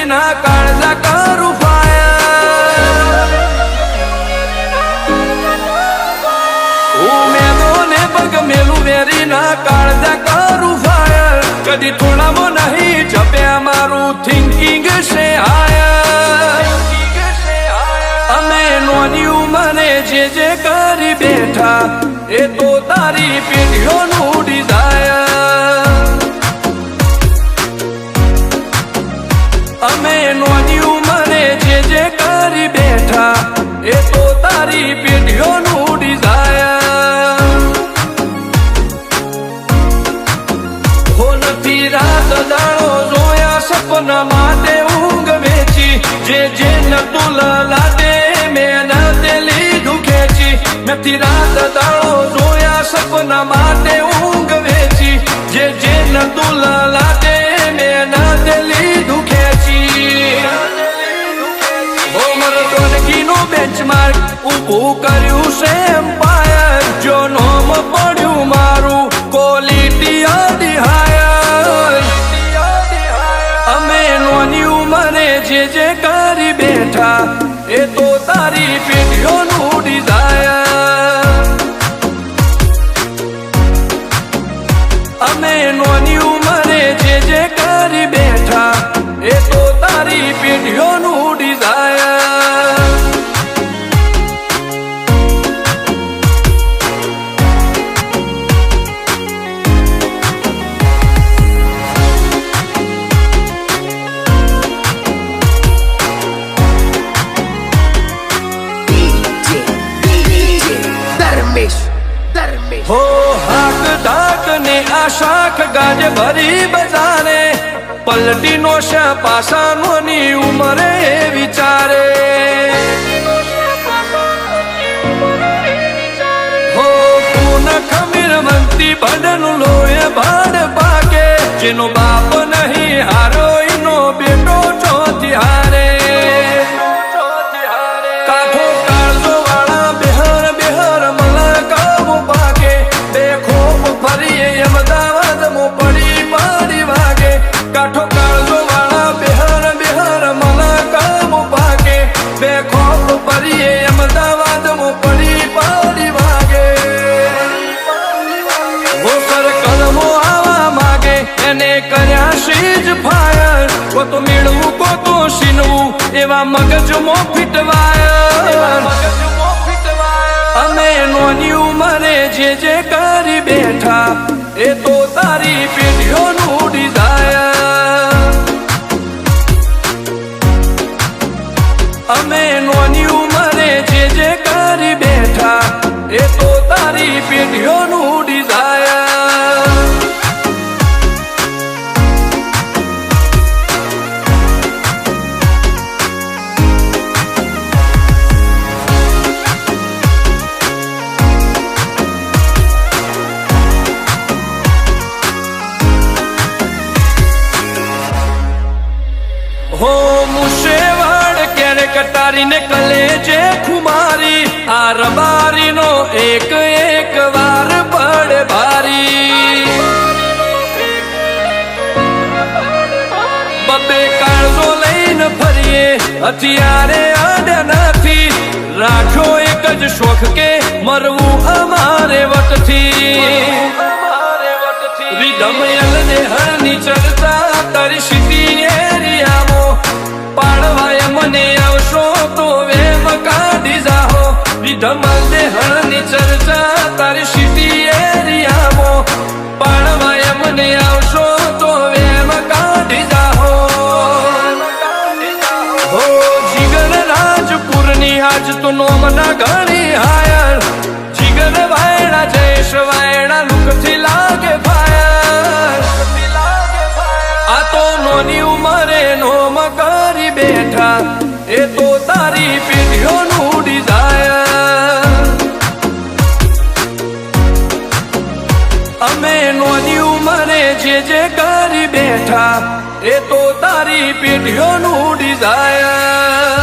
ના કાળજા કરું ફાયર હું મેદોને પગ મેલું વેરી ના કાળજા કરું ફાયર કદી થોડામાં નહીં જપ્યા મારું થિંકિંગ છે હાયર અમે નોની ઉંમરે જે કરી બેઠા એ તો તારી પેઢીઓનું ડિઝાયર અમે નોની ઉંમરે જે કરી બેઠા એ તો તારી પેઢીઓનું ડિઝાયર હો નથી રાત દાડો જોયા સપના માટે ઊંઘ વેચી જે નતું લાડે મેં તે લીધું ખેંચી નથી રાત દાડો જોયા સપના માટે ઊંઘ વેચી જે નતું લાડે મેં તે લીધું બેન્ચમાર્ક ઊભું કર્યું છે એમ્પાયર જો નોમ પડ્યું મારું ક્વોલિટી અડી હાયર અમે નોની ઉંમરે જે કરી બેઠા એ તો તારી પેઢીઓનું ડિઝાયર અમે નોની ઉંમરે જે કરી બેઠા એ તો તારી પેઢીઓનું ડિઝાયર हो हाक दाक ने आशाख गाज भरी बजारे पलटी नो पासा नोनी उमरे विचारे हो पून खमीर मंती बदन लोए भाड़ पाके जेनो बाप नहीं हारो इनो बेटो चौथी हारे काठो काळजो वाला बेहर बेहर मला काबू पाके देखोप फरीए अमदावाद मो पड़ी पाड़ी वागे काठो काळजो वाला बेहर बेहर मला काबू पाके देखोप फरीए अमदावाद मो पड़ी पाड़ी वागे वो सर कदमो आवा मागे एने कर्या शीज फायर को तो मेळवू को तो शीनवू एवा मगजमो फिटवायर અમે નોની ઉંમરે જે કરી બેઠા એ તો તારી પેઢીઓનું ડિઝાયર અમે નોની ઉંમરે જે કરી બેઠા એ તો તારી પેઢીઓનું ડિઝાયર हो मुशेवाड़ क्यारे कटारी ने कलेजे खुमारी आ रबारी नो एक एक वार बड़ भारी बबे काळजो लईने फरीए हथियारे आड्या नथी राख्यो एक ज शोख के मरवू अमारे वटथी रिधम यलने हरनी चलता तारी शिटी एरियामो पाड़वाय मने आवशो तो वेम काढी जाहो रिधम हरनी चर्चा तारी शिटी एरियामो पाड़वाय मने आवशो तो वेम काढी जाहो हो जिगर राजपुरनी आज तो नोमना घणी हायर जिगर वायड़ा जयेश वायड़ा लुकथी लागे फायर आ तो नोनी उमरे नोम કરી બેઠા એ તો તારી પેઢીઓ અમે નોની ઉંમરે જે કરી બેઠા એ તો તારી પેઢીઓનું ડિઝાયર